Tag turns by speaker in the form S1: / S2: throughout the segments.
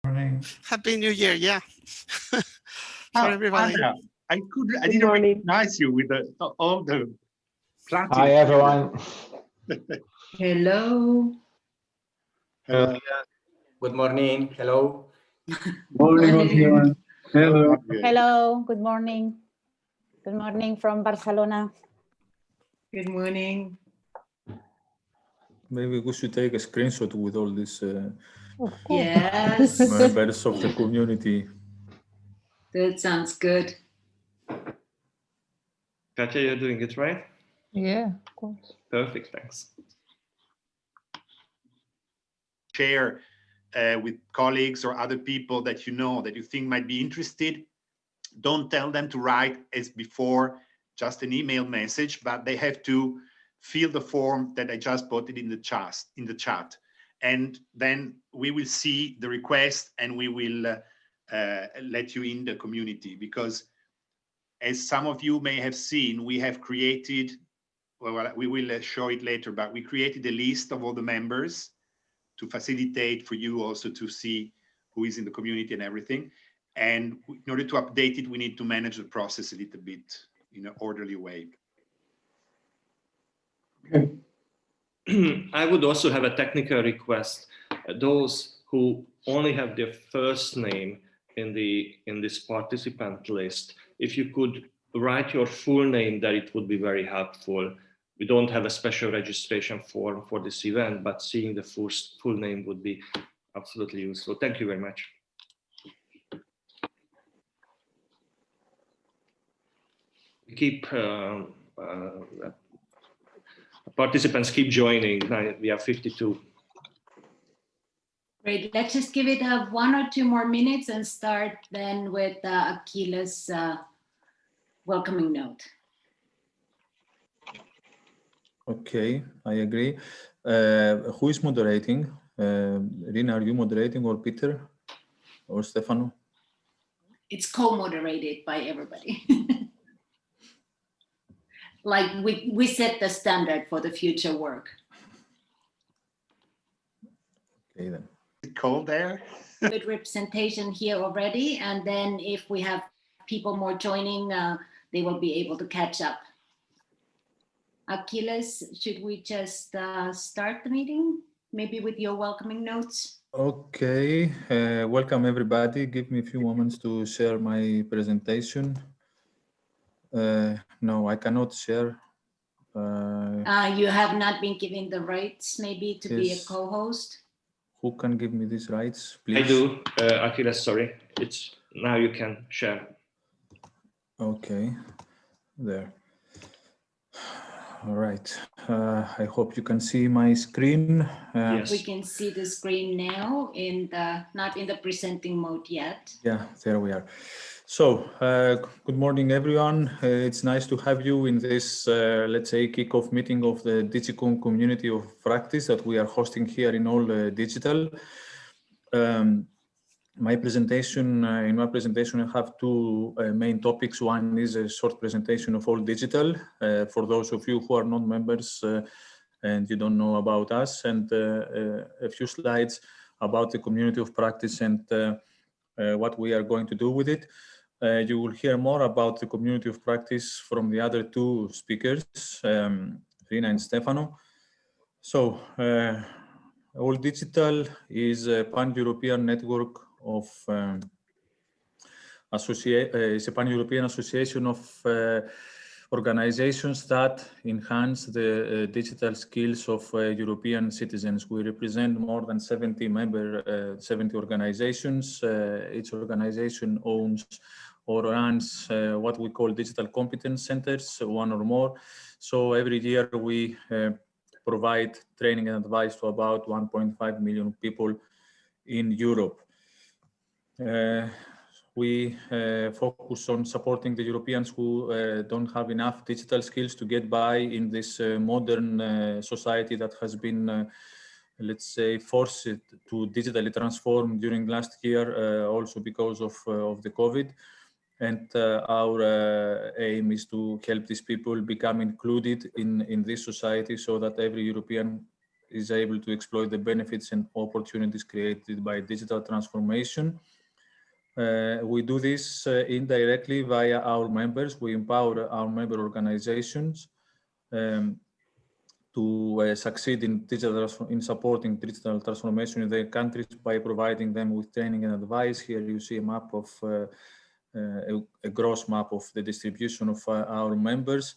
S1: Morning.
S2: Happy New Year, yeah. For everybody.
S3: Anna, I didn't recognize you with all the platinum.
S1: Hi, everyone.
S4: Hello.
S5: Good morning. Hello.
S4: Morning.
S6: Everyone. Hello.
S7: Hello, good morning. Good morning from Barcelona.
S4: Good morning.
S6: Maybe we should take a screenshot with all these
S4: Yes,
S6: members of the community.
S4: that sounds good.
S8: Katja, you're doing it right?
S9: Yeah, of course.
S8: Perfect, thanks.
S3: Share with colleagues or other people that you know that you think might be interested. Don't tell them to write as before, just an email message, but they have to fill the form that I just put it in the chat. And then we will see the request and we will let you in the community, because as some of you may have seen, we have created, well, we will show it later, but we created a list of all the members to facilitate for you also to see who is in the community and everything. And in order to update it, we need to manage the process a little bit in an orderly way.
S6: Okay.
S8: I would also have a technical request. Those who only have their first name in this participant list, if you could write your full name there, it would be very helpful. We don't have a special registration form for this event, but seeing the full name would be absolutely useful. Thank you very much. We keep participants keep joining. Now we have 52.
S4: Great. Let's just give it 1 or 2 more minutes and start then with Aquila's welcoming note.
S6: Okay, I agree. Who is moderating? Rina, are you moderating, or Peter, or Stefano?
S4: It's co-moderated by everybody. Like we set the standard for the future work.
S6: Okay, then.
S3: Is it cold there?
S4: Good representation here already, and then if we have people more joining, they will be able to catch up. Achilles, should we just start the meeting? Maybe with your welcoming notes?
S6: Okay, welcome everybody. Give me a few moments to share my presentation. No, I cannot share.
S4: You have not been given the rights maybe to be a
S6: Yes.
S4: co-host?
S6: Who can give me these rights, please?
S8: I do, Achilles, sorry. It's now you can share.
S6: Okay, there. All right. I hope you can see my screen.
S8: Yes.
S4: We can see the screen now, not in the presenting mode yet.
S6: Yeah, there we are. So, good morning, everyone. It's nice to have you in this, let's say, kickoff meeting of the DigComp community of practice that we are hosting here in All Digital. In my presentation, I have 2 main topics. One is a short presentation of All Digital for those of you who are not members and you don't know about us, and a few slides about the community of practice and what we are going to do with it. You will hear more about the community of practice from the other 2 speakers, Rina and Stefano. So, All Digital is a pan-European network of is a pan-European association of organizations that enhance the digital skills of European citizens. We represent more than 70 organizations. Each organization owns or runs what we call digital competence centers, 1 or more. So every year we provide training and advice to about 1.5 million people in Europe. We focus on supporting the Europeans who don't have enough digital skills to get by in this modern society that has been, let's say, forced to digitally transform during last year, also because of the COVID. And our aim is to help these people become included in this society so that every European is able to exploit the benefits and opportunities created by digital transformation. We do this indirectly via our members. We empower our member organizations to succeed in supporting digital transformation in their countries by providing them with training and advice. Here you see a map of a gross map of the distribution of our members.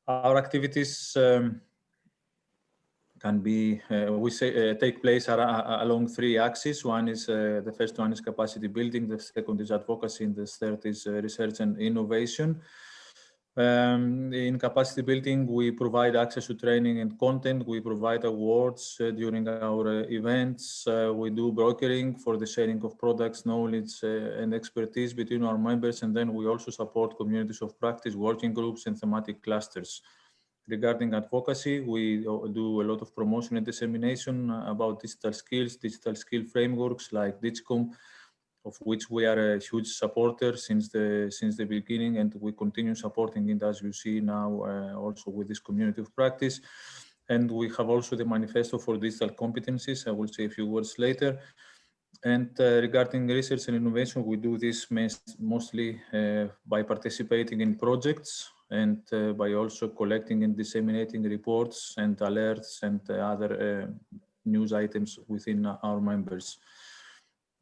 S6: Our activities can be, take place along 3 axes. One is, the first one is capacity building, the second is advocacy, and the third is research and innovation. In capacity building, we provide access to training and content. We provide awards during our events. We do brokering for the sharing of products, knowledge, and expertise between our members. And then we also support communities of practice, working groups, and thematic clusters. Regarding advocacy, we do a lot of promotion and dissemination about digital skills, digital skill frameworks like DigComp, of which we are a huge supporter since the beginning, and we continue supporting it, as you see now, also with this community of practice. And we have also the manifesto for digital competencies. I will say a few words later. And regarding research and innovation, we do this mostly by participating in projects and by also collecting and disseminating reports and alerts and other news items within our members.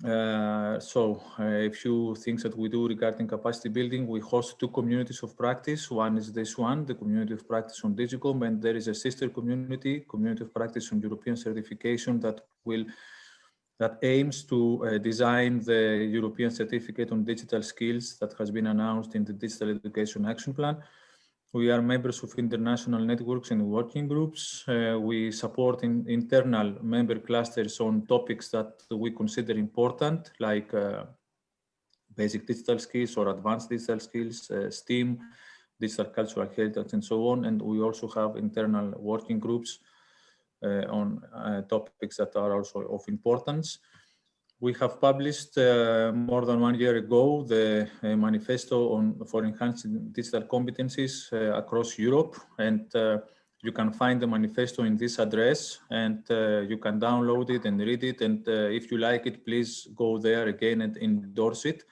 S6: So a few things that we do regarding capacity building. We host 2 communities of practice. One is this one, the community of practice on DigComp, and there is a sister community of practice on European certification that aims to design the European certificate on digital skills that has been announced in the Digital Education Action Plan. We are members of international networks and working groups. We support internal member clusters on topics that we consider important, like basic digital skills or advanced digital skills, STEAM, digital cultural heritage, and so on. And we also have internal working groups on topics that are also of importance. We have published more than 1 year ago the manifesto for enhancing digital competencies across Europe, and you can find the manifesto in this address, and you can download it and read it, and if you like it, please go there again and endorse it.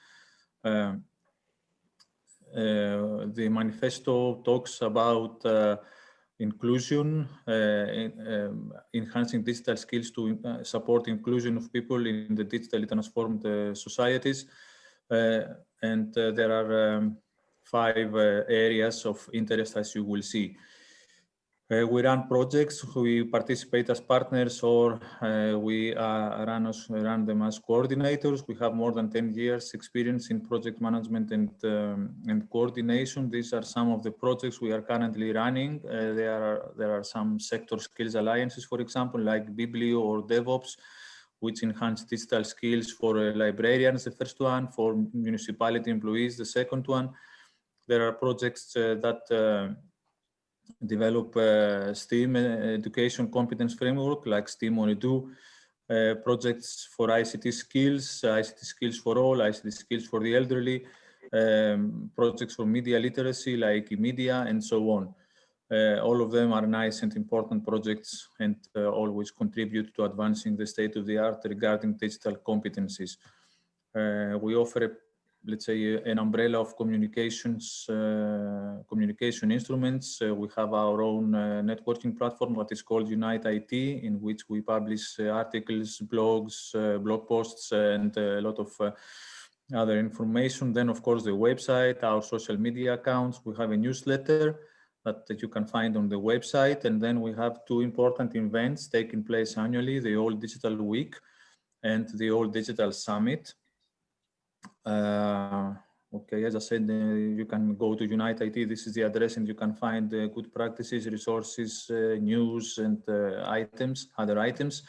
S6: The manifesto talks about inclusion, enhancing digital skills to support inclusion of people in the digitally transformed societies. And there are 5 areas of interest, as you will see. We run projects, we participate as partners, or we run them as coordinators. We have more than 10 years experience in project management and coordination. These are some of the projects we are currently running. There are some sector skills alliances, for example, like Biblio or DevOps, which enhance digital skills for librarians, the first one, for municipality employees, the second one. There are projects that develop STEAM education competence framework, like STEAM on Edu, projects for ICT skills for all, ICT skills for the elderly, projects for media literacy, like media, and so on. All of them are nice and important projects, and always contribute to advancing the state of the art regarding digital competencies. We offer let's say, an umbrella of communications, communication instruments. We have our own networking platform, what is called Unite IT, in which we publish articles, blogs, blog posts, and a lot of other information. Then, of course, the website, our social media accounts. We have a newsletter that you can find on the website. And then we have 2 important events taking place annually, the All Digital Week and the All Digital Summit. Okay, as I said, you can go to Unite IT. This is the address, and you can find good practices, resources, news, and other items.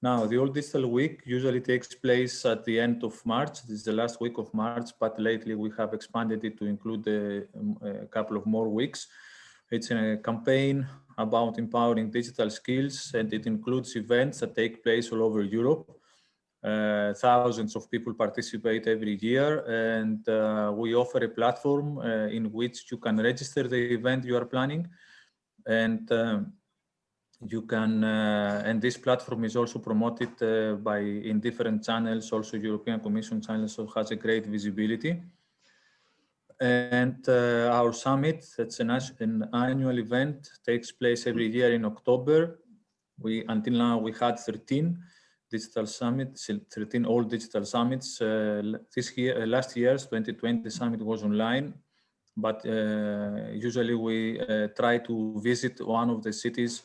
S6: Now, the All Digital Week usually takes place at the end of March. This is the last week of March, but lately we have expanded it to include a couple of more weeks. It's a campaign about empowering digital skills, and it includes events that take place all over Europe. Thousands of people participate every year, and we offer a platform in which you can register the event you are planning, and You can, and this platform is also promoted in different channels, also European Commission channels, so has a great visibility. And our summit, that's an annual event, takes place every year in October. Until now, we had 13 digital summits, 13 all digital summits. This year, last year's 2020 summit was online, but usually we try to visit one of the cities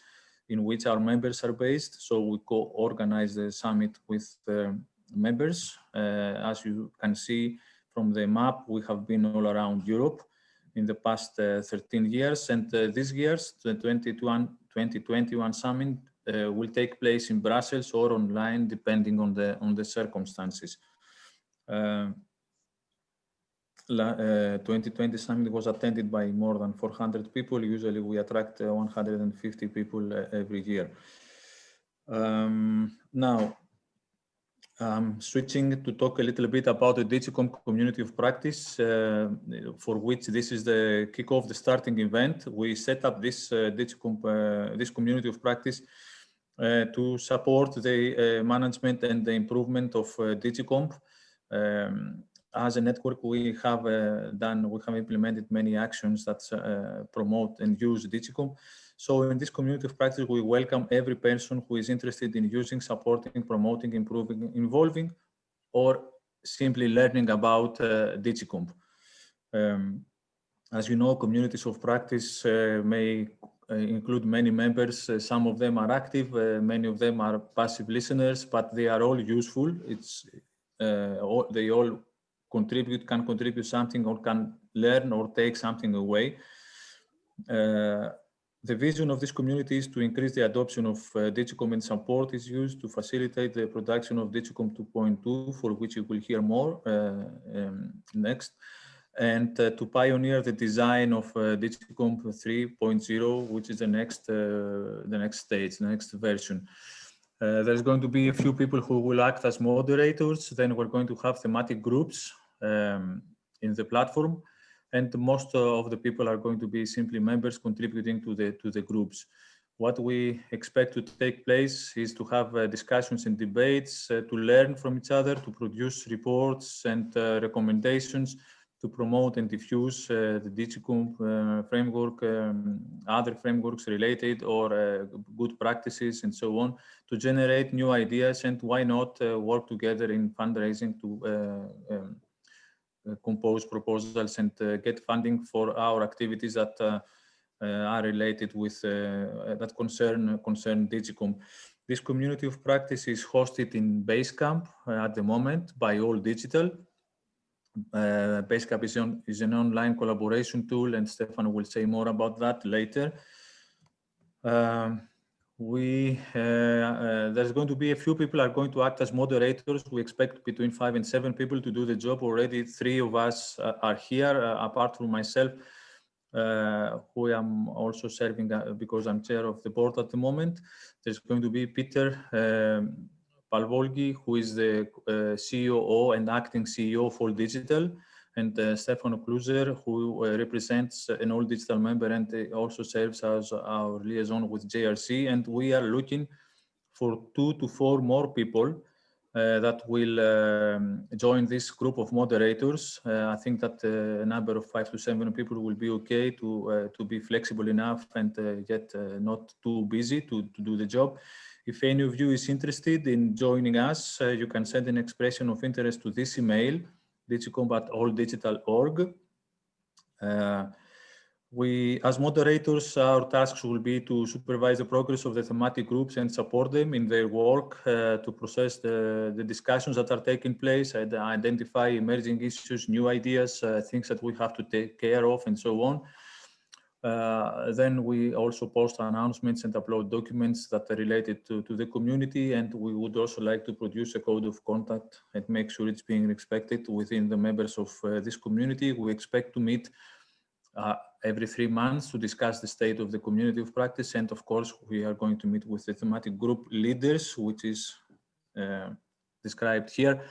S6: in which our members are based. So we co-organize the summit with members. As you can see from the map, we have been all around Europe in the past 13 years. And this year's, the 2021 summit will take place in Brussels or online, depending on the circumstances. 2020 summit was attended by more than 400 people. Usually we attract 150 people every year. Now, switching to talk a little bit about the DigComp community of practice, for which this is the kickoff, the starting event. We set up this DigComp, this community of practice to support the management and the improvement of DigComp. As a network, we have implemented many actions that promote and use DigComp. So in this community of practice, we welcome every person who is interested in using, supporting, promoting, improving, involving, or simply learning about DigComp. As you know, communities of practice may include many members. Some of them are active, many of them are passive listeners, but they are all useful. They all can contribute something, or can learn or take something away. The vision of this community is to increase the adoption of DigComp, and support is used to facilitate the production of DigComp 2.2, for which you will hear more next, and to pioneer the design of DigComp 3.0, which is the next stage, the next version. There's going to be a few people who will act as moderators. Then we're going to have thematic groups in the platform, and most of the people are going to be simply members contributing to the groups. What we expect to take place is to have discussions and debates, to learn from each other, to produce reports and recommendations, to promote and diffuse the DigComp framework, other frameworks related, or good practices, and so on, to generate new ideas, and why not work together in fundraising to compose proposals and get funding for our activities that are related with that concern DigComp. This community of practice is hosted in Basecamp at the moment by All Digital. Basecamp is an online collaboration tool, and Stefano will say more about that later. There's going to be a few people are going to act as moderators. We expect between 5 and 7 people to do the job. Already 3 of us are here, apart from myself, who am also serving because I'm chair of the board at the moment. There's going to be Peter Palvolgi, who is the COO and acting CEO of All Digital, and Stefano Kluser, who represents an All Digital member and also serves as our liaison with JRC. And we are looking for 2 to 4 more people that will join this group of moderators. I think that a number of 5 to 7 people will be okay to be flexible enough and yet not too busy to do the job. If any of you is interested in joining us, you can send an expression of interest to this email, digicomp@alldigital.org. We, as moderators, our tasks will be to supervise the progress of the thematic groups and support them in their work to process the discussions that are taking place, and identify emerging issues, new ideas, things that we have to take care of, and so on. Then we also post announcements and upload documents that are related to the community, and we would also like to produce a code of conduct and make sure it's being respected within the members of this community. We expect to meet every 3 months to discuss the state of the community of practice, and of course we are going to meet with the thematic group leaders, which is described here.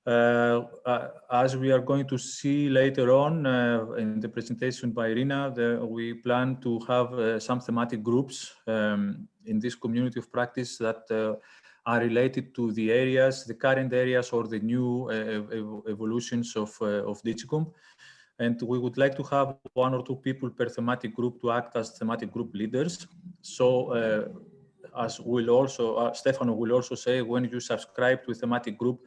S6: As we are going to see later on in the presentation by Irina, we plan to have some thematic groups in this community of practice that are related to the areas, the current areas or the new evolutions of DigComp. And we would like to have 1 or 2 people per thematic group to act as thematic group leaders. So as will also, Stefano will also say, when you subscribe to a thematic group,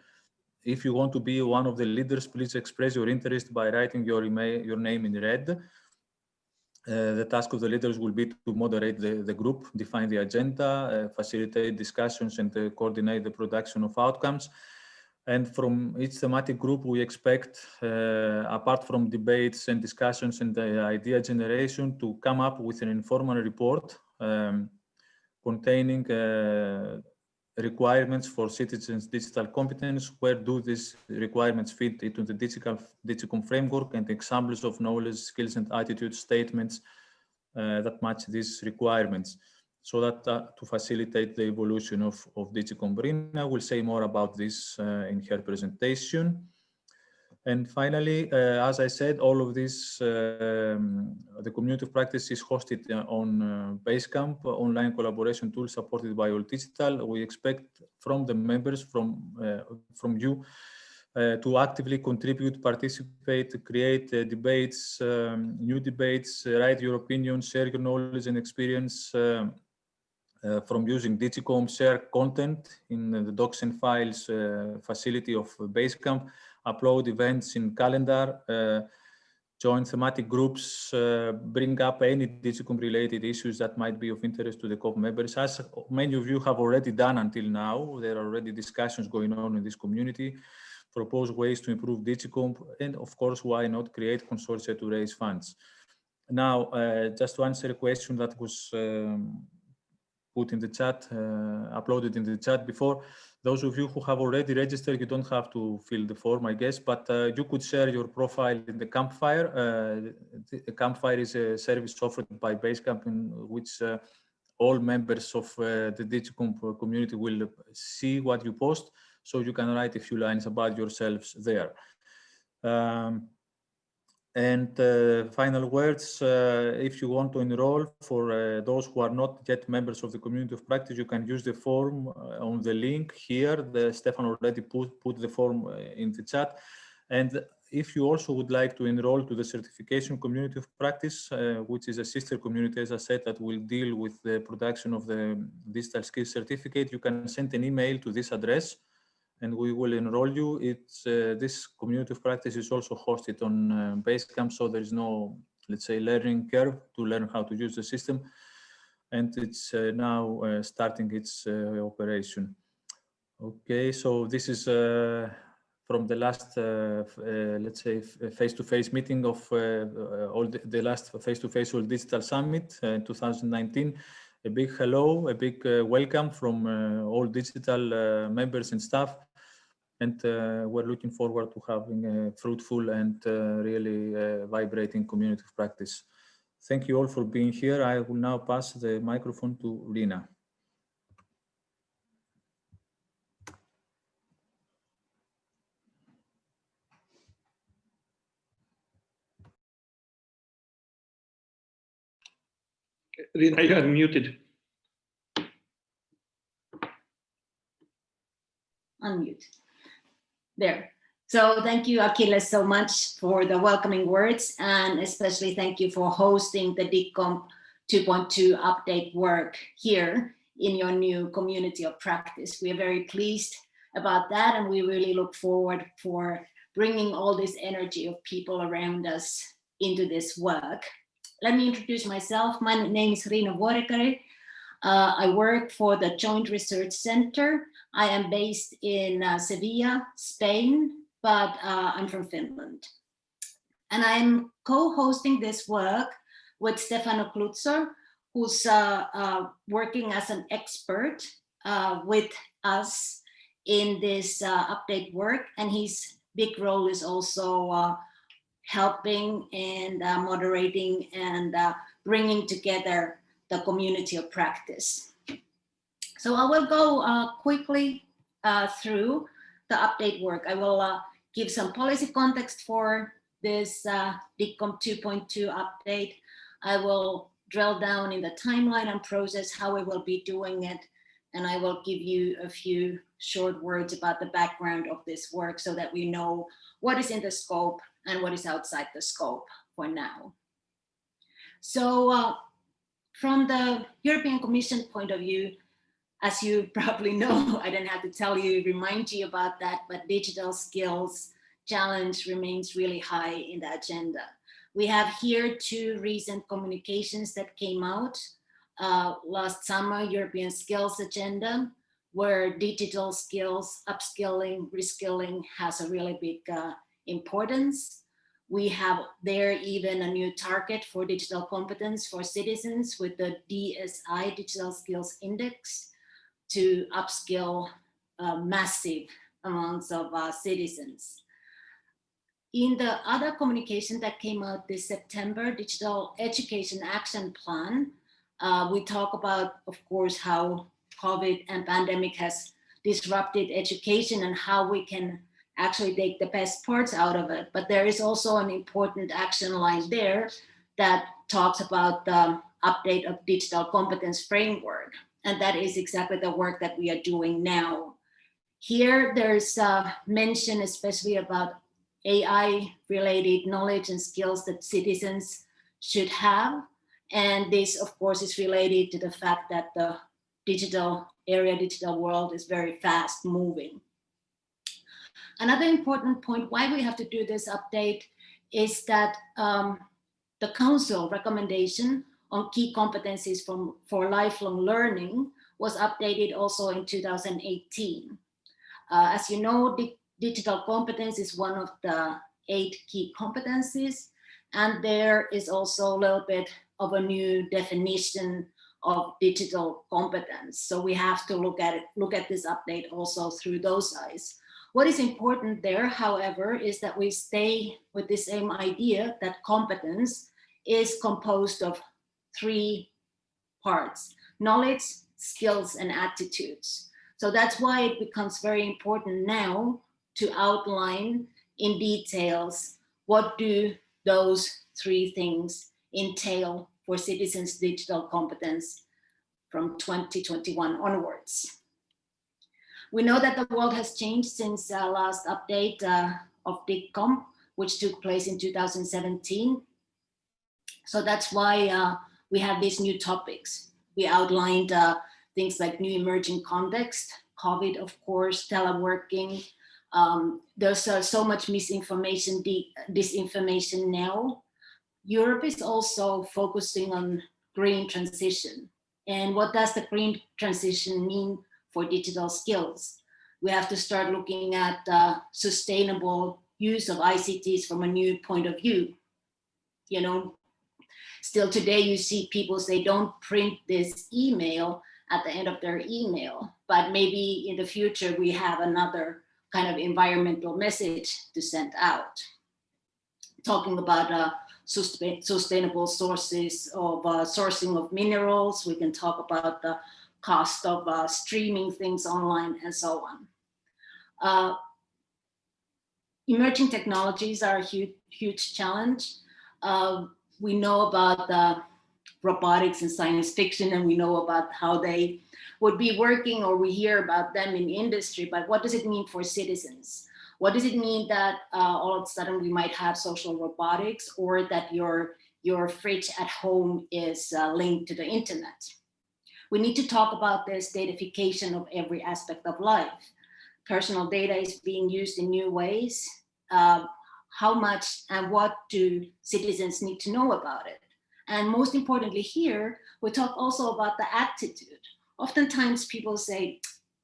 S6: if you want to be one of the leaders, please express your interest by writing your name in red. The task of the leaders will be to moderate the group, define the agenda, facilitate discussions, and coordinate the production of outcomes. And from each thematic group, we expect, apart from debates and discussions and idea generation, to come up with an informal report containing requirements for citizens' digital competence. Where do these requirements fit into the DigComp framework, and examples of knowledge, skills, and attitude statements that match these requirements, so that to facilitate the evolution of DigComp. Rina will say more about this in her presentation. And finally, as I said, all of this, the community of practice is hosted on DigComp, online collaboration tool supported by All Digital. We expect from the members, from you, to actively contribute, participate, create debates, new debates, write your opinions, share your knowledge and experience from using DigComp, share content in the docs and files facility of DigComp, upload events in calendar, join thematic groups, bring up any DigComp related issues that might be of interest to the CoP members. As many of you have already done until now, there are already discussions going on in this community, propose ways to improve DigComp, and of course, why not create consortia to raise funds. Now, just to answer a question that was put in the chat, uploaded in the chat before. Those of you who have already registered, you don't have to fill the form, I guess, but you could share your profile in the Campfire. The Campfire is a service offered by DigComp in which all members of the DigComp community will see what you post, so you can write a few lines about yourselves there. And final words, if you want to enroll, for those who are not yet members of the community of practice, you can use the form on the link here. Stefan already put the form in the chat. And if you also would like to enroll to the certification community of practice, which is a sister community, as I said, that will deal with the production of the digital skills certificate, you can send an email to this address, and we will enroll you. It's this community of practice is also hosted on DigComp, so there is no, let's say, learning curve to learn how to use the system, and it's now starting its operation. Okay, so this is from the last, let's say, face-to-face meeting of the last face-to-face All Digital Summit in 2019. A big hello, a big welcome from all digital members and staff. And we're looking forward to having a fruitful and really vibrating community of practice. Thank you all for being here. I will now pass the microphone to Rina.
S8: Rina, you are muted.
S4: Unmute. There. So thank you, Achilles, so much for the welcoming words, and especially thank you for hosting the DigComp 2.2 update work here in your new community of practice. We are very pleased about that, and we really look forward for bringing all this energy of people around us into this work. Let me introduce myself. My name is Riina Vuorikari. I work for the Joint Research Center. I am based in Sevilla, Spain, but I'm from Finland. And I'm co-hosting this work with Stefano Klutzer, who's working as an expert with us in this update work. And his big role is also helping and moderating and bringing together the community of practice. So I will go quickly through the update work. I will give some policy context for this DigComp 2.2 update. I will drill down in the timeline and process how we will be doing it. And I will give you a few short words about the background of this work so that we know what is in the scope and what is outside the scope for now. So from the European Commission point of view, as you probably know, I don't have to tell you, remind you about that, but digital skills challenge remains really high in the agenda. We have here two recent communications that came out last summer, European Skills Agenda, where digital skills, upskilling, reskilling has a really big importance. We have there even a new target for digital competence for citizens with the DSI, Digital Skills Index, to upskill massive amounts of citizens. In the other communication that came out this September, Digital Education Action Plan, we talk about, of course, how COVID and pandemic has disrupted education and how we can actually take the best parts out of it. But there is also an important action line there that talks about the update of digital competence framework. And that is exactly the work that we are doing now. Here, there's mention especially about AI-related knowledge and skills that citizens should have. And this, of course, is related to the fact that the digital area, digital world is very fast moving. Another important point why we have to do this update is that the Council recommendation on key competencies for lifelong learning was updated also in 2018. As you know, digital competence is one of the 8 key competencies, and there is also a little bit of a new definition of digital competence. So we have to look at this update also through those eyes. What is important there, however, is that we stay with the same idea that competence is composed of 3 parts: knowledge, skills, and attitudes. So that's why it becomes very important now to outline in details what do those 3 things entail for citizens' digital competence from 2021 onwards. We know that the world has changed since last update of DigComp, which took place in 2017. So that's why we have these new topics. We outlined things like new emerging context, COVID, of course, teleworking. There's so much misinformation, disinformation now. Europe is also focusing on green transition. And what does the green transition mean for digital skills? We have to start looking at sustainable use of ICTs from a new point of view. You know, still today you see people say, don't print this email at the end of their email, but maybe in the future we have another kind of environmental message to send out. Talking about sustainable sources of sourcing of minerals. We can talk about the cost of streaming things online and so on. Emerging technologies are a huge challenge. We know about the robotics and science fiction, and we know about how they would be working, or we hear about them in industry, but what does it mean for citizens? What does it mean that all of a sudden we might have social robotics, or that your fridge at home is linked to the internet? We need to talk about this datafication of every aspect of life. Personal data is being used in new ways. How much and what do citizens need to know about it? And most importantly here, we talk also about the attitude. Oftentimes people say,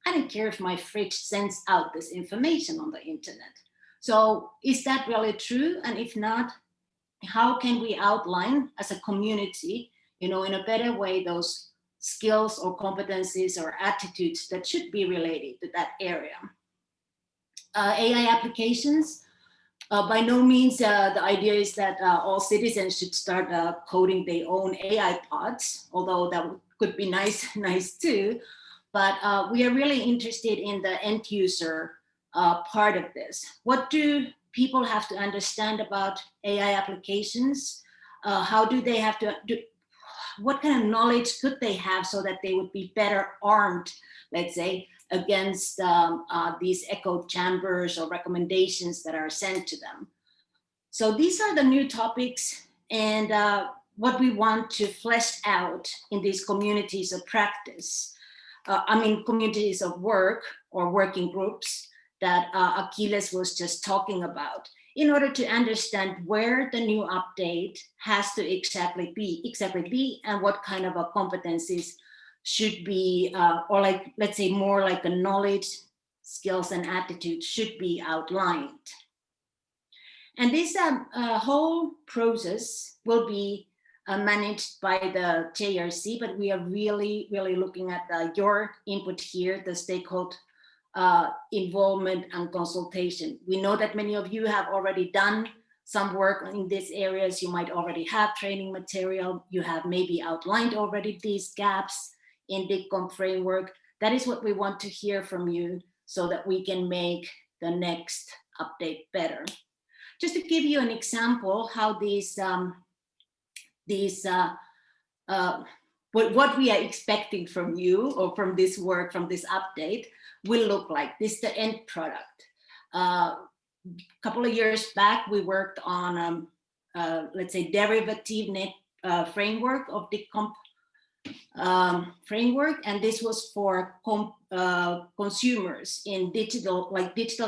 S4: I don't care if my fridge sends out this information on the internet. So is that really true? And if not, how can we outline as a community, in a better way, those skills or competencies or attitudes that should be related to that area? AI applications, by no means the idea is that all citizens should start coding their own AI pods, although that could be nice too. But we are really interested in the end user part of this. What do people have to understand about AI applications? How do they have to do? What kind of knowledge could they have so that they would be better armed, let's say, against these echo chambers or recommendations that are sent to them? So these are the new topics, and what we want to flesh out in these communities of practice. Communities of work or working groups that Achilles was just talking about, in order to understand where the new update has to exactly be and what kind of competencies should be, or like, let's say more like the knowledge, skills and attitudes should be outlined. And this whole process will be managed by the JRC, but we are really looking at your input here, the stakeholder involvement and consultation. We know that many of you have already done some work in these areas. You might already have training material. You have maybe outlined already these gaps in DigComp framework. That is what we want to hear from you so that we can make the next update better. Just to give you an example how what we are expecting from you or from this work, from this update, will look like. This is the end product. A couple of years back, we worked on, let's say, derivative net framework of DigComp framework, and this was for consumers in digital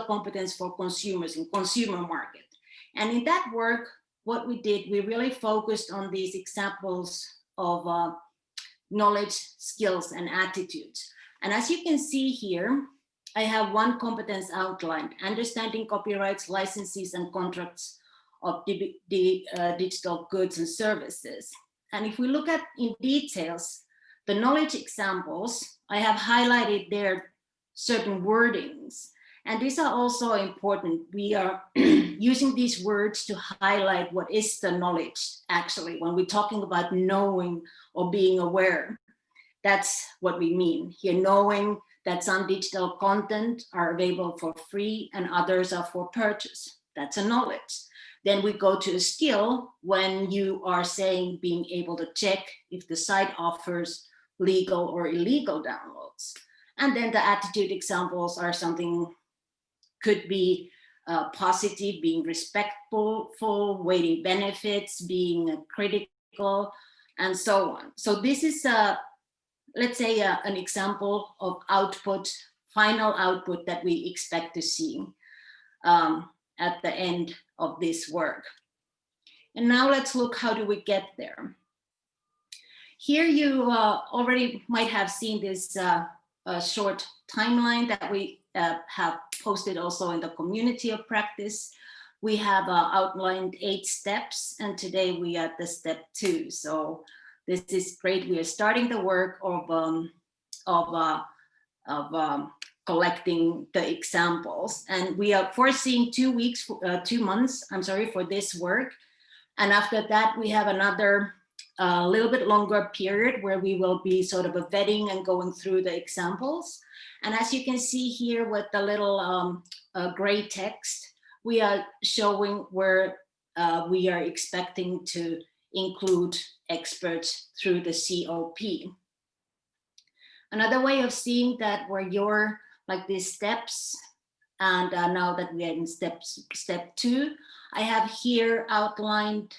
S4: competence for consumers in consumer market. And in that work, what we did, we really focused on these examples of knowledge, skills, and attitudes. And as you can see here, I have one competence outlined: understanding copyrights, licenses, and contracts of digital goods and services. And if we look at in details, the knowledge examples, I have highlighted there certain wordings. And these are also important. We are using these words to highlight what is the knowledge, actually, when we're talking about knowing or being aware. That's what we mean here, knowing that some digital content are available for free and others are for purchase. That's a knowledge. Then we go to a skill when you are saying being able to check if the site offers legal or illegal downloads. And then the attitude examples are something, could be positive, being respectful, weighing benefits, being critical, and so on. So this is, let's say, an example of output, final output that we expect to see at the end of this work. And now let's look, how do we get there? Here you already might have seen this short timeline that we have posted also in the community of practice. We have outlined 8 steps, and today we are at the step 2. So this is great. We are starting the work of collecting the examples, and we are foreseeing 2 months, for this work. And after that, we have another little bit longer period where we will be sort of vetting and going through the examples. And as you can see here with the little gray text, we are showing where we are expecting to include experts through the COP. Another way of seeing that, where you're like these steps, and now that we are in step 2, I have here outlined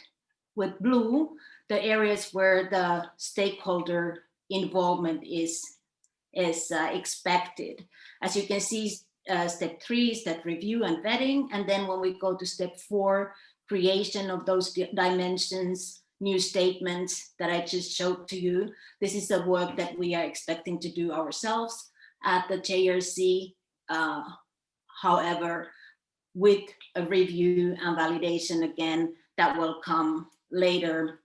S4: with blue the areas where the stakeholder involvement is expected. As you can see, step 3 is that review and vetting, and then when we go to step 4, creation of those dimensions, new statements that I just showed to you. This is the work that we are expecting to do ourselves at the JRC. However, with a review and validation again, that will come later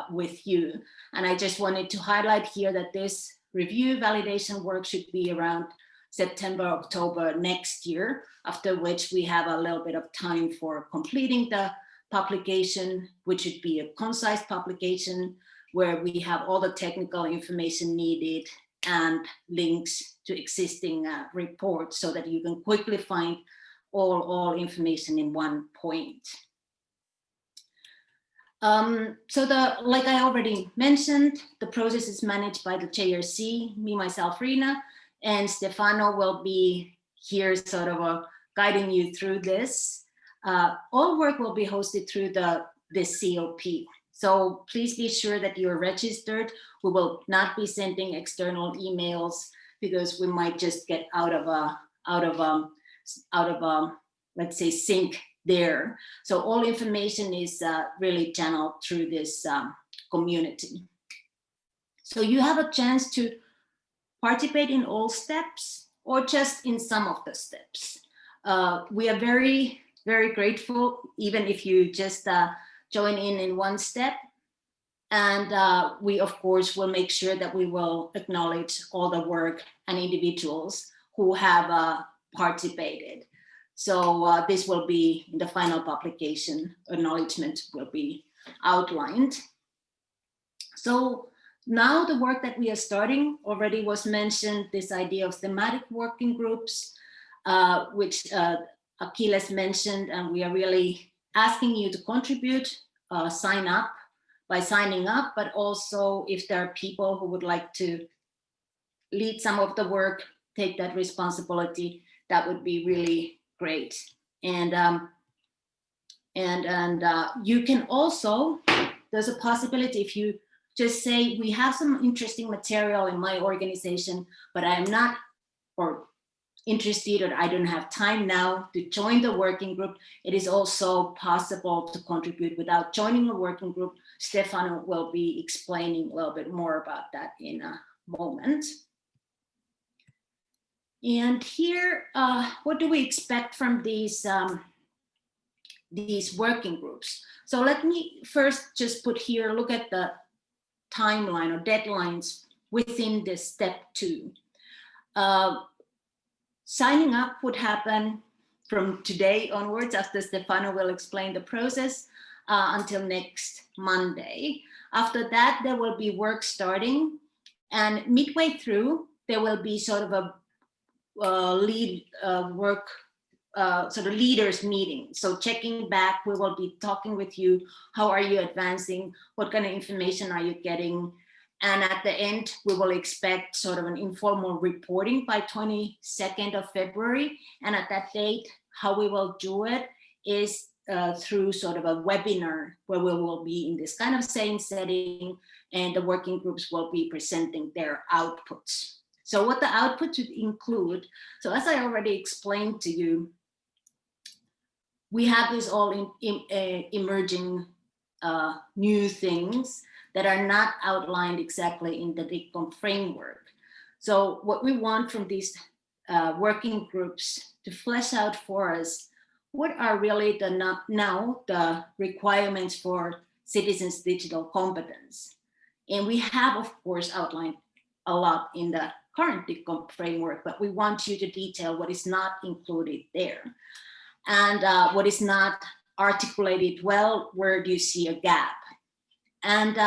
S4: with you. And I just wanted to highlight here that this review validation work should be around September, October next year, after which we have a little bit of time for completing the publication, which would be a concise publication where we have all the technical information needed and links to existing reports so that you can quickly find all information in one point. So like I already mentioned, the process is managed by the JRC, me, myself, Rina, and Stefano will be here sort of guiding you through this. All work will be hosted through this COP. So please be sure that you're registered. We will not be sending external emails because we might just get out of let's say sync there. So all information is really channeled through this community. So you have a chance to participate in all steps or just in some of the steps. We are very, very grateful, even if you just join in one step. And we, of course, will make sure that we will acknowledge all the work and individuals who have participated. So this will be in the final publication, acknowledgement will be outlined. So now the work that we are starting already was mentioned, this idea of thematic working groups, which Achilles mentioned, and we are really asking you to contribute, sign up by signing up, but also if there are people who would like to lead some of the work, take that responsibility, that would be really great. And you can also, there's a possibility if you just say, we have some interesting material in my organization, but I'm not interested or I don't have time now to join the working group. It is also possible to contribute without joining a working group. Stefano will be explaining a little bit more about that in a moment. And here, what do we expect from these working groups? So let me first just put here, look at the timeline or deadlines within this step 2. Signing up would happen from today onwards, after Stefano will explain the process, until next Monday. After that, there will be work starting, and midway through, there will be sort of a sort of leaders meeting. So checking back, we will be talking with you. How are you advancing? What kind of information are you getting? And at the end, we will expect sort of an informal reporting by 22nd of February. And at that date, how we will do it is through sort of a webinar where we will be in this kind of same setting, and the working groups will be presenting their outputs. So what the outputs would include, so as I already explained to you, we have this all emerging new things that are not outlined exactly in the DigComp framework. So what we want from these working groups to flesh out for us, what are really the requirements for citizens' digital competence? And we have, of course, outlined a lot in the current DigComp framework, but we want you to detail what is not included there. And what is not articulated well, where do you see a gap? And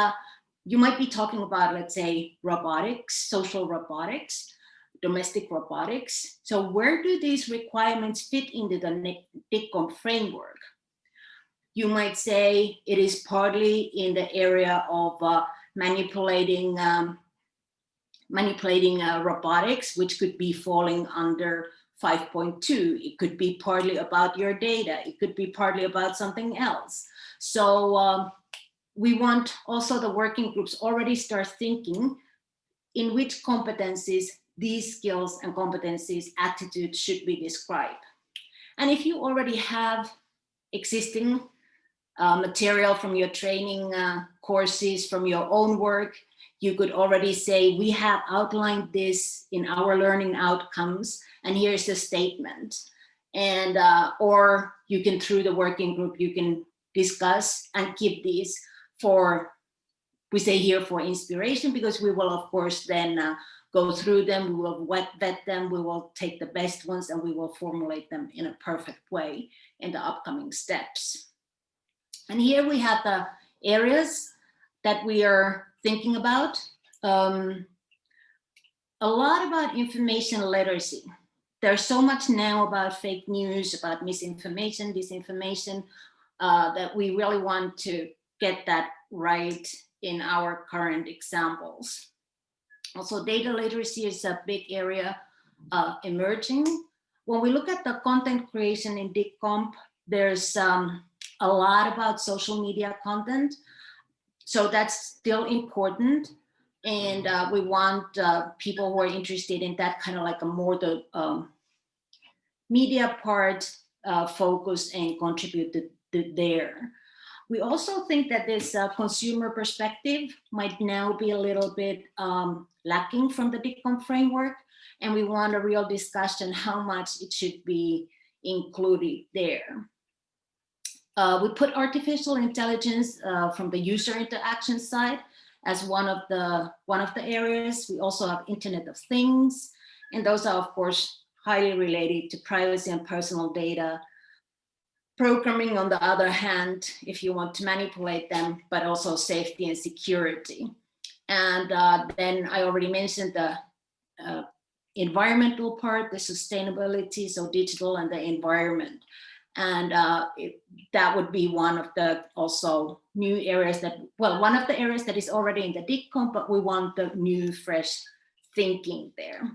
S4: you might be talking about, let's say, robotics, social robotics, domestic robotics. So where do these requirements fit into the DigComp framework? You might say it is partly in the area of manipulating robotics, which could be falling under 5.2. It could be partly about your data. It could be partly about something else. So we want also the working groups already start thinking in which competencies these skills and competencies, attitudes should be described. And if you already have existing material from your training courses, from your own work, you could already say, we have outlined this in our learning outcomes, and here's the statement. And or you can, through the working group, you can discuss and keep these for, we say here, for inspiration, because we will, of course, then go through them, we will vet them, we will take the best ones, and we will formulate them in a perfect way in the upcoming steps. And here we have the areas that we are thinking about. a lot about information literacy. There's so much now about fake news, about misinformation, disinformation, that we really want to get that right in our current examples. Also, data literacy is a big area emerging. When we look at the content creation in DigComp, there's a lot about social media content. So that's still important. And we want people who are interested in that kind of like a more the media part focus and contribute to there. We also think that this consumer perspective might now be a little bit lacking from the DigComp framework, and we want a real discussion how much it should be included there. We put artificial intelligence from the user interaction side as one of the areas. We also have Internet of Things, and those are of course highly related to privacy and personal data. Programming, on the other hand, if you want to manipulate them, but also safety and security. And then I already mentioned the environmental part, the sustainability, so digital and the environment. And that would be one of the also new areas that, well, one of the areas that is already in the DigComp, but we want the new, fresh thinking there.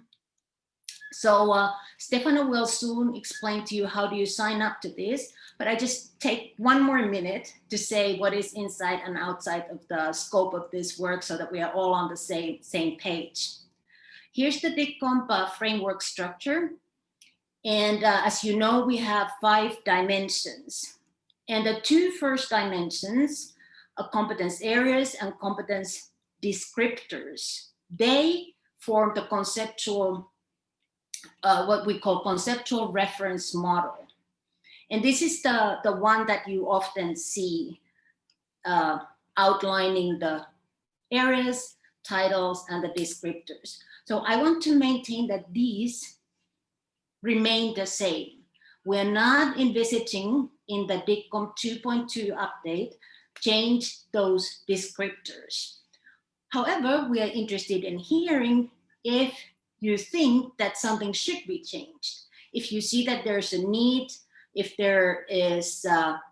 S4: So Stefano will soon explain to you how do you sign up to this, but I just take one more minute to say what is inside and outside of the scope of this work so that we are all on the same page. Here's the DigComp framework structure. And as you know, we have 5 dimensions. And the 2 first dimensions are competence areas and competence descriptors. They form the conceptual, what we call conceptual reference model. And this is the one that you often see outlining the areas, titles, and the descriptors. So I want to maintain that these remain the same. We're not envisaging in the DigComp 2.2 update change those descriptors. However, we are interested in hearing if you think that something should be changed. If you see that there's a need, if there is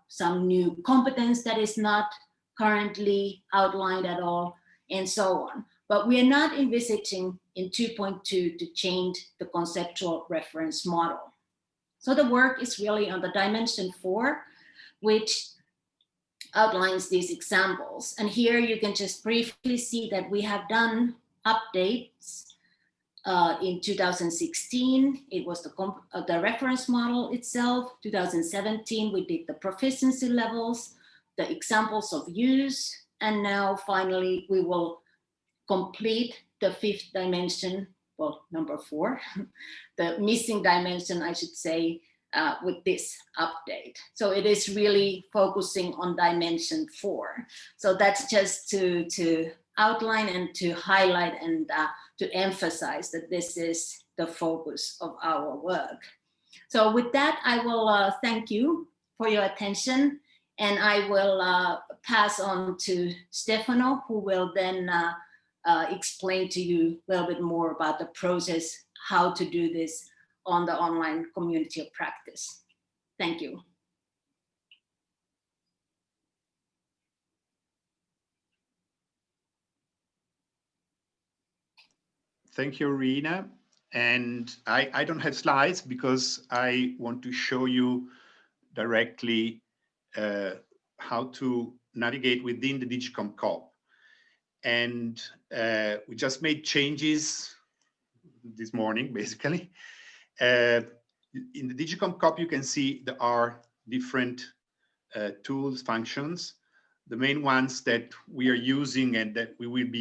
S4: some new competence that is not currently outlined at all, and so on. But we are not envisaging in 2.2 to change the conceptual reference model. So the work is really on the dimension 4, which outlines these examples. And here you can just briefly see that we have done updates in 2016. It was the reference model itself. 2017, we did the proficiency levels, the examples of use, and now finally we will complete the 5th dimension, well, number 4, the missing dimension, I should say, with this update. So it is really focusing on dimension 4. So that's just to outline and to highlight and to emphasize that this is the focus of our work. So with that, I will thank you for your attention, and I will pass on to Stefano, who will then explain to you a little bit more about the process, how to do this on the online community of practice. Thank you.
S3: Thank you, Rina. And I don't have slides because I want to show you directly how to navigate within the DigComp CoP. And we just made changes this morning, basically. In the DigComp CoP, you can see there are different tools, functions. The main ones that we are using and that we will be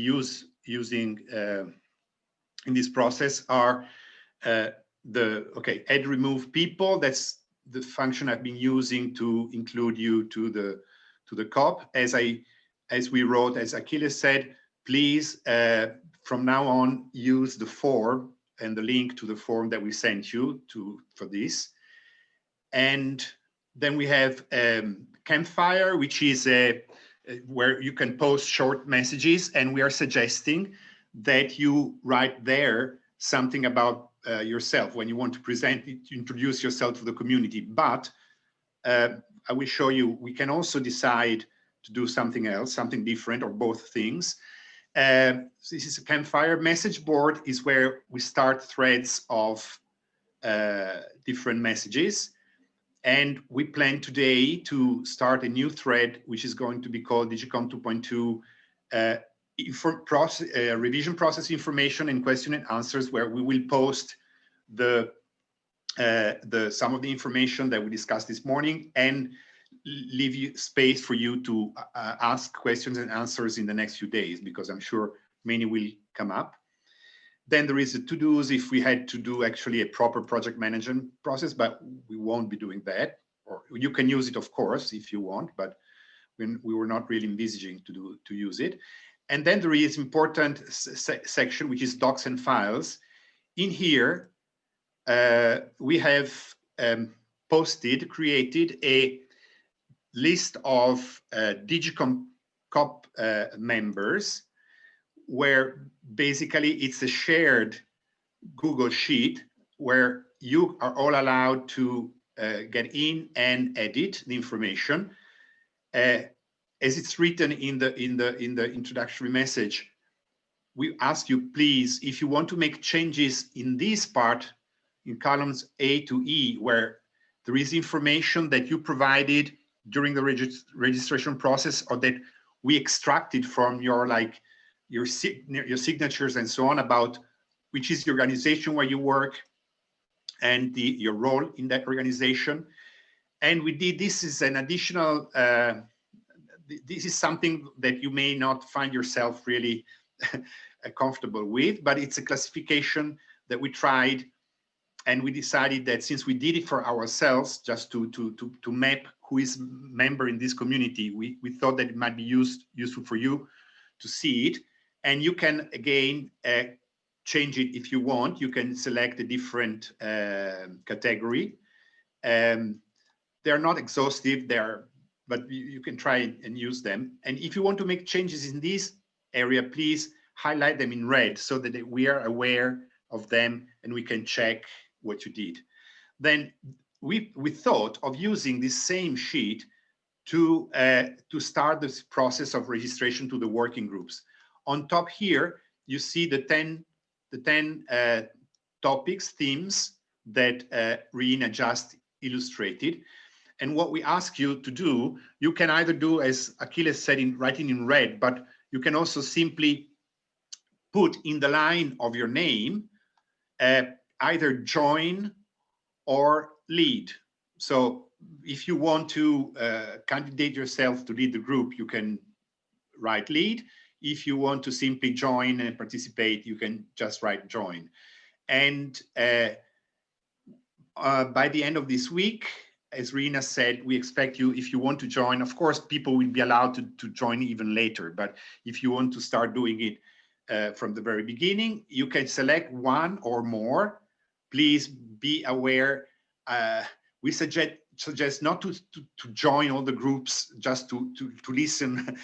S3: using in this process are add, remove people. That's the function I've been using to include you to the CoP. As we wrote, as Achilles said, please from now on use the form and the link to the form that we sent you for this. And then we have Campfire, which is where you can post short messages, and we are suggesting that you write there something about yourself, when you want to present it, introduce yourself to the community. But I will show you, we can also decide to do something else, something different, or both things. This is a campfire. Message board is where we start threads of different messages. And we plan today to start a new thread, which is going to be called DigComp 2.2 revision process information and question and answers, where we will post some of the information that we discussed this morning and leave you space for you to ask questions and answers in the next few days, because I'm sure many will come up. Then there is the to-dos if we had to do actually a proper project management process, but we won't be doing that. Or you can use it, of course, if you want, but we were not really envisaging to use it. And then there is important section, which is docs and files. In here, we have created a list of DigComp CoP members, where basically it's a shared Google Sheet where you are all allowed to get in and edit the information. As it's written in the introductory message, we ask you, please, if you want to make changes in this part, in columns A to E, where there is information that you provided during the registration process, or that we extracted from your signatures and so on, about which is the organization where you work and your role in that organization. And we did, this is an additional, this is something that you may not find yourself really comfortable with, but it's a classification that we tried, and we decided that since we did it for ourselves, just to map who is member in this community, we thought that it might be useful for you to see it. And you can, again, change it if you want. You can select a different category. They're not exhaustive, but you can try and use them. And if you want to make changes in this area, please highlight them in red so that we are aware of them and we can check what you did. Then we thought of using this same sheet to start this process of registration to the working groups. On top here, you see the 10 topics, themes that Rina just illustrated. And what we ask you to do, you can either do, as Achilles said, writing in red, but you can also simply put in the line of your name, either join or lead. So if you want to candidate yourself to lead the group, you can write lead. If you want to simply join and participate, you can just write join. And by the end of this week, as Rina said, we expect you, if you want to join, of course, people will be allowed to join even later, but if you want to start doing it from the very beginning, you can select one or more. Please be aware, we suggest not to join all the groups just to listen.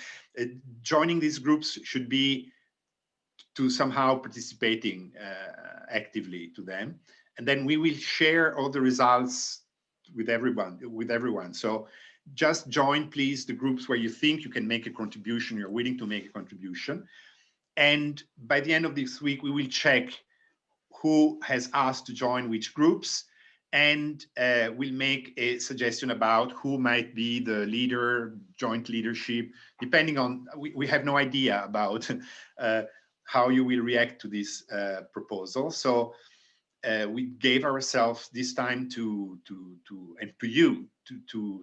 S3: Joining these groups should be to somehow participating actively to them. And then we will share all the results with everyone. So just join, please, the groups where you think you can make a contribution, you're willing to make a contribution. And by the end of this week, we will check who has asked to join which groups, and we'll make a suggestion about who might be the leader, joint leadership, depending on, we have no idea about how you will react to this proposal. So we gave ourselves this time to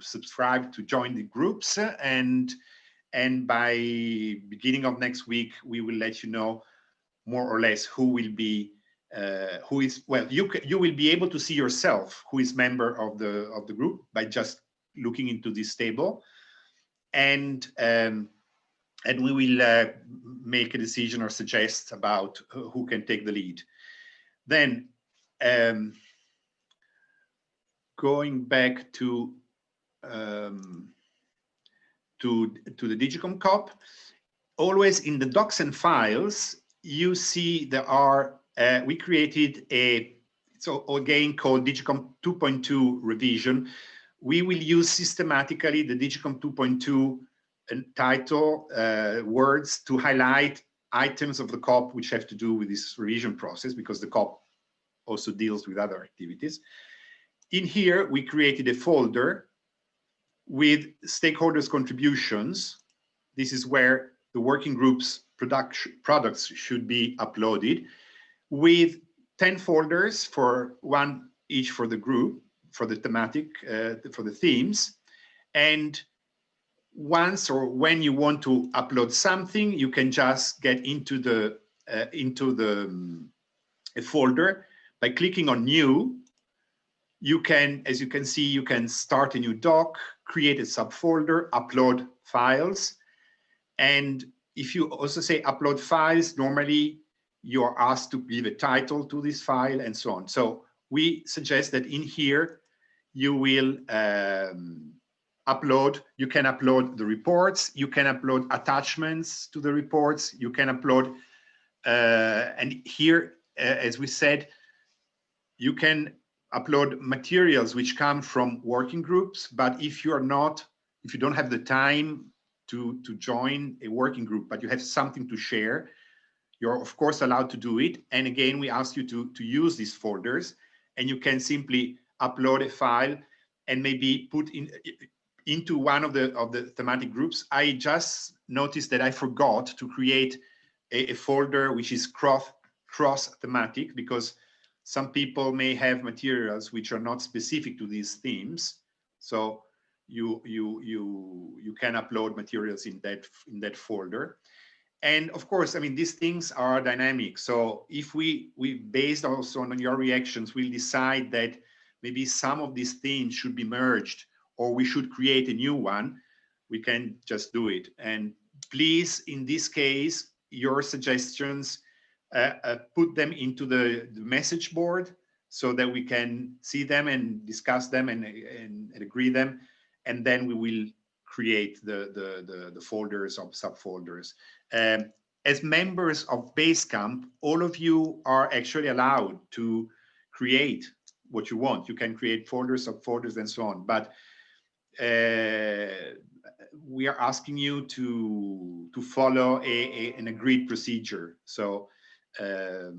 S3: subscribe, to join the groups, and by beginning of next week, we will let you know more or less who will be, you will be able to see yourself who is member of the group by just looking into this table, and we will make a decision or suggest about who can take the lead. Then going back to the DigComp CoP, always in the docs and files, you see there are we created it's again called DigComp 2.2 revision. We will use systematically the DigComp 2.2 title words to highlight items of the COP which have to do with this revision process, because the COP also deals with other activities. In here, we created a folder with stakeholders' contributions. This is where the working group's products should be uploaded, with 10 folders, for one each for the group, for the thematic, for the themes. And once or when you want to upload something, you can just get into the a folder by clicking on New. You can, as you can see, you can start a new doc, create a subfolder, upload files. And if you also say upload files, normally you are asked to give a title to this file and so on. So we suggest that in here, you will upload, you can upload the reports, you can upload attachments to the reports, you can upload, and here, as we said, you can upload materials which come from working groups, but if you don't have the time to join a working group, but you have something to share, you're of course allowed to do it. And again, we ask you to use these folders, and you can simply upload a file and maybe put into one of the thematic groups. I just noticed that I forgot to create a folder which is cross thematic, because some people may have materials which are not specific to these themes. So you can upload materials in that folder. And of course, I mean, these things are dynamic. So if we based also on your reactions, we'll decide that maybe some of these themes should be merged, or we should create a new one, we can just do it. And please, in this case, your suggestions, put them into the message board so that we can see them and discuss them and agree them. And then we will create the folders of subfolders. As members of Basecamp, all of you are actually allowed to create what you want. You can create folders, subfolders, and so on. But we are asking you to follow an agreed procedure. So to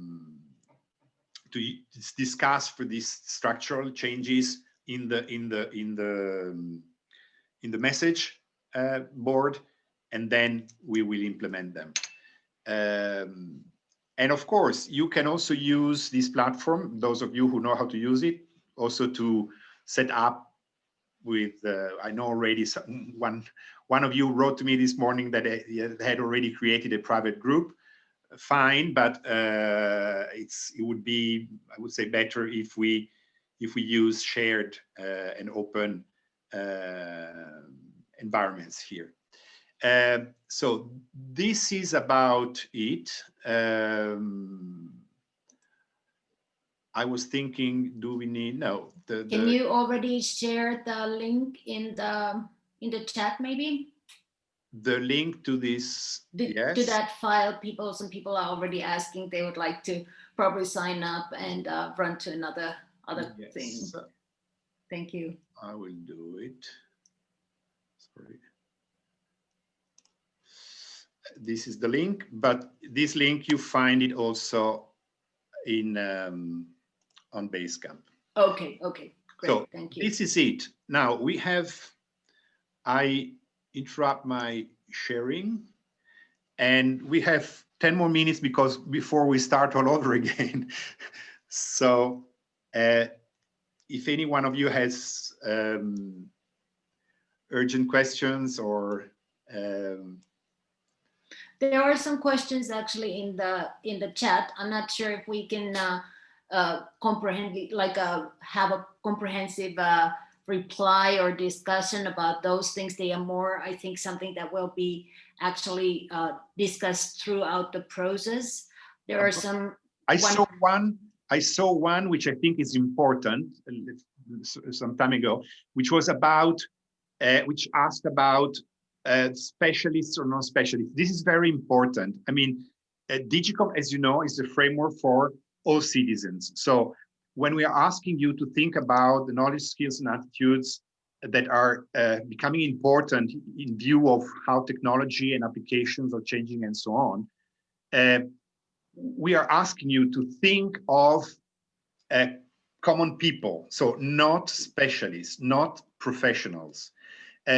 S3: discuss for these structural changes in the message board, and then we will implement them. And of course, you can also use this platform, those of you who know how to use it, also to set up with, I know already one of you wrote to me this morning that he had already created a private group. Fine, but it would be, I would say, better if we use shared and open environments here. So this is about it. I was thinking, do we need, no.
S4: Can you already share the link in the chat maybe?
S3: The link to this, yes.
S4: To that file, some people are already asking, they would like to probably sign up and run to another
S3: Yes.
S4: thing. Thank you.
S3: I will do it. Sorry. This is the link, but this link, you find it also in on Basecamp.
S4: Okay, great,
S3: So
S4: thank you.
S3: this is it. Now I interrupt my sharing, and we have 10 more minutes before we start all over again. So if any one of you has urgent questions or
S4: there are some questions actually in the chat. I'm not sure if we can have a comprehensive reply or discussion about those things. They are more, I think, something that will be actually discussed throughout the process. There are some.
S3: I saw one which I think is important some time ago, which was about, which asked about specialists or non-specialists. This is very important. I mean, DigComp, as you know, is the framework for all citizens. So when we are asking you to think about the knowledge, skills, and attitudes that are becoming important in view of how technology and applications are changing and so on, we are asking you to think of common people, so not specialists, not professionals.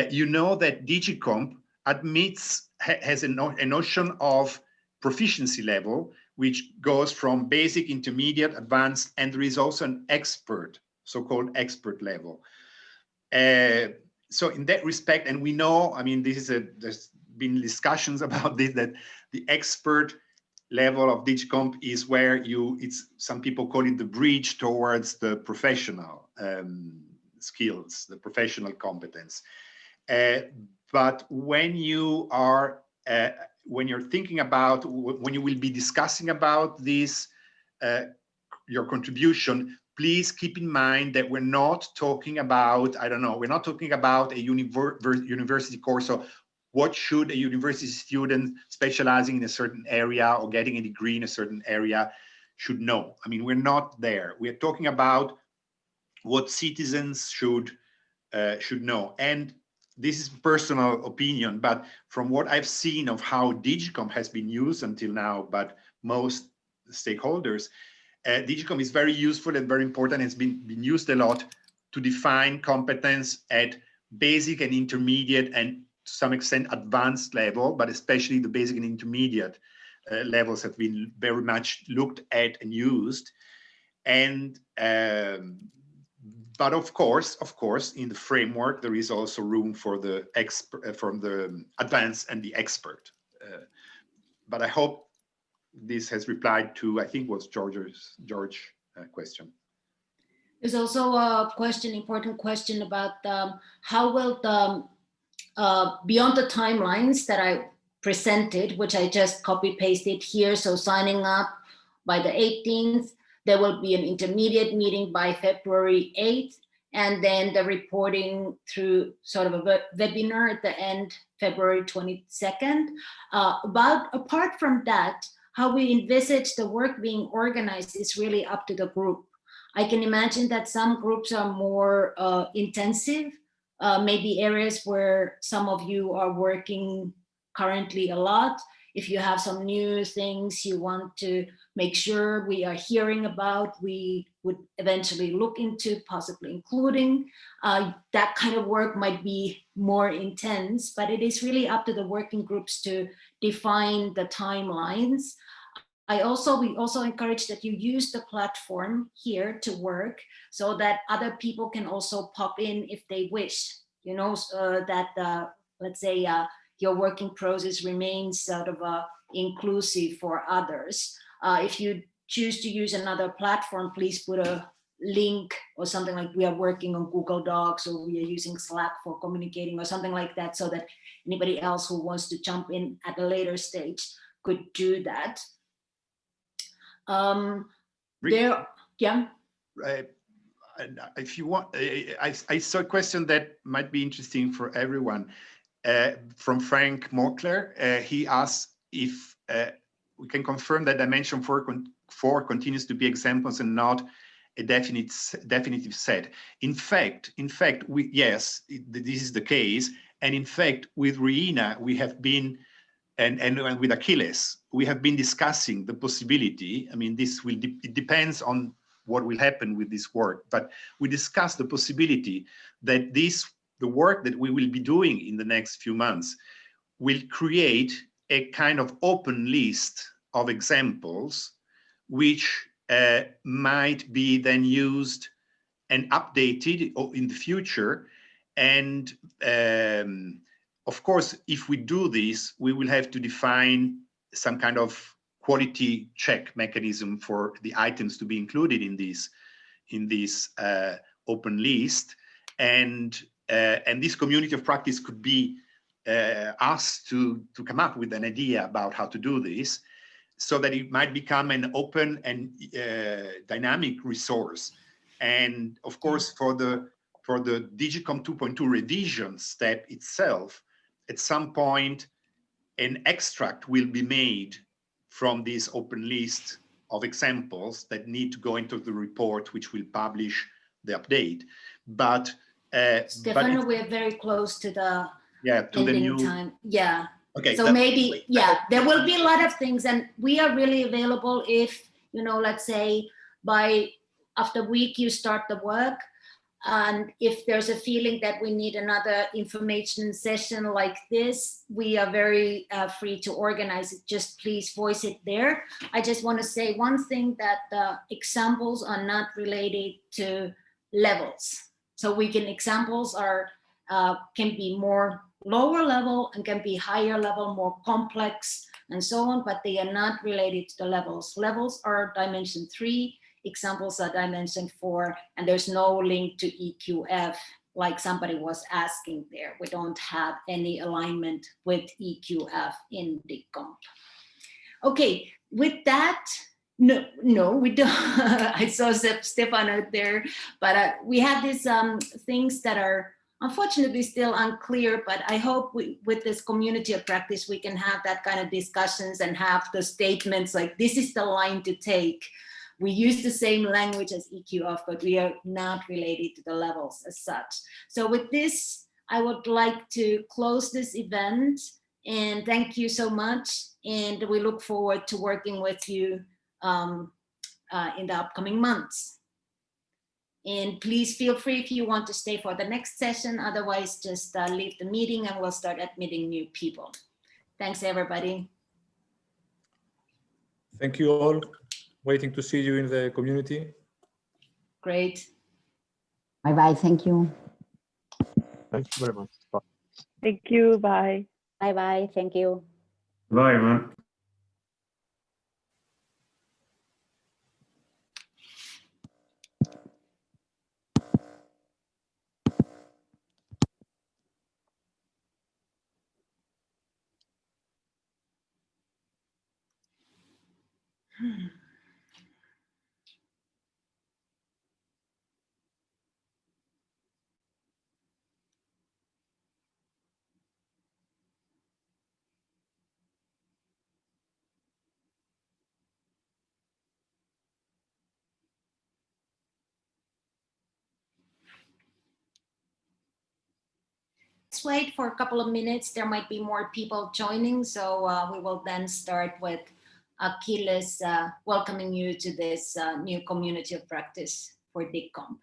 S3: You know that DigComp admits, has a notion of proficiency level, which goes from basic, intermediate, advanced, and there is also an expert, so-called expert level. So in that respect, and we know, I mean, there's been discussions about this, that the expert level of DigComp is where some people call it the bridge towards the professional skills, the professional competence. But when you are, when you're thinking about, when you will be discussing about this, your contribution, please keep in mind that we're not talking about, I don't know, we're not talking about a university course. So what should a university student specializing in a certain area or getting a degree in a certain area should know? I mean, we're not there. We're talking about what citizens should know. And this is personal opinion, but from what I've seen of how DigComp has been used until now, but most stakeholders, DigComp is very useful and very important. It's been used a lot to define competence at basic and intermediate and to some extent advanced level, but especially the basic and intermediate levels have been very much looked at and used. And but of course, in the framework, there is also room for the expert, from the advanced and the expert. But I hope this has replied to, I think, was George's question.
S4: There's also a question, important question about how will the, beyond the timelines that I presented, which I just copy pasted here. So signing up by the 18th, there will be an intermediate meeting by February 8th, and then the reporting through sort of a webinar at the end, February 22nd. But apart from that, how we envisage the work being organized is really up to the group. I can imagine that some groups are more intensive, maybe areas where some of you are working currently a lot. If you have some new things you want to make sure we are hearing about, we would eventually look into possibly including. That kind of work might be more intense, but it is really up to the working groups to define the timelines. We also encourage that you use the platform here to work so that other people can also pop in if they wish, you know, that let's say your working process remains sort of inclusive for others. If you choose to use another platform, please put a link or something like we are working on Google Docs or we are using Slack for communicating or something like that, so that anybody else who wants to jump in at a later stage could do that.
S3: If you want, I saw a question that might be interesting for everyone from Frank Mockler. He asked if we can confirm that dimension 4 continues to be examples and not a definitive set. In fact, yes, this is the case. And in fact, with Riina, we have been, and with Achilles, we have been discussing the possibility. I mean, it depends on what will happen with this work, but we discussed the possibility that the work that we will be doing in the next few months will create a kind of open list of examples, which might be then used and updated in the future. And of course, if we do this, we will have to define some kind of quality check mechanism for the items to be included in this open list. And this community of practice could be asked to come up with an idea about how to do this, so that it might become an open and dynamic resource. And of course, for the DigComp 2.2 revision step itself, at some point, an extract will be made from this open list of examples that need to go into the report, which will publish the update. But
S4: Stefano, we're very close to the
S3: to the new
S4: time. Yeah.
S3: Okay.
S4: So maybe, yeah, there will be a lot of things, and we are really available if, you know, let's say by after a week you start the work, and if there's a feeling that we need another information session like this, we are very free to organize it. Just please voice it there. I just want to say one thing, that the examples are not related to levels. So examples are can be more lower level and can be higher level, more complex and so on, but they are not related to the levels. Levels are dimension 3, examples are dimension 4, and there's no link to EQF like somebody was asking there. We don't have any alignment with EQF in DigComp. Okay, with that, no, we don't. I saw Stefano there, but we have these things that are unfortunately still unclear, but I hope with this community of practice, we can have that kind of discussions and have the statements like, this is the line to take. We use the same language as EQF, but we are not related to the levels as such. So with this, I would like to close this event, and thank you so much. And we look forward to working with you in the upcoming months. And please feel free if you want to stay for the next session. Otherwise, just leave the meeting and we'll start admitting new people. Thanks, everybody.
S6: Thank you all. Waiting to see you in the community.
S4: Great.
S1: Bye-bye. Thank you.
S10: Thank you very much. Bye.
S9: Thank you. Bye.
S7: Bye-bye. Thank you.
S10: Bye, man.
S4: Let's wait for a couple of minutes. There might be more people joining. So we will then start with Achilles welcoming you to this new community of practice for DigComp.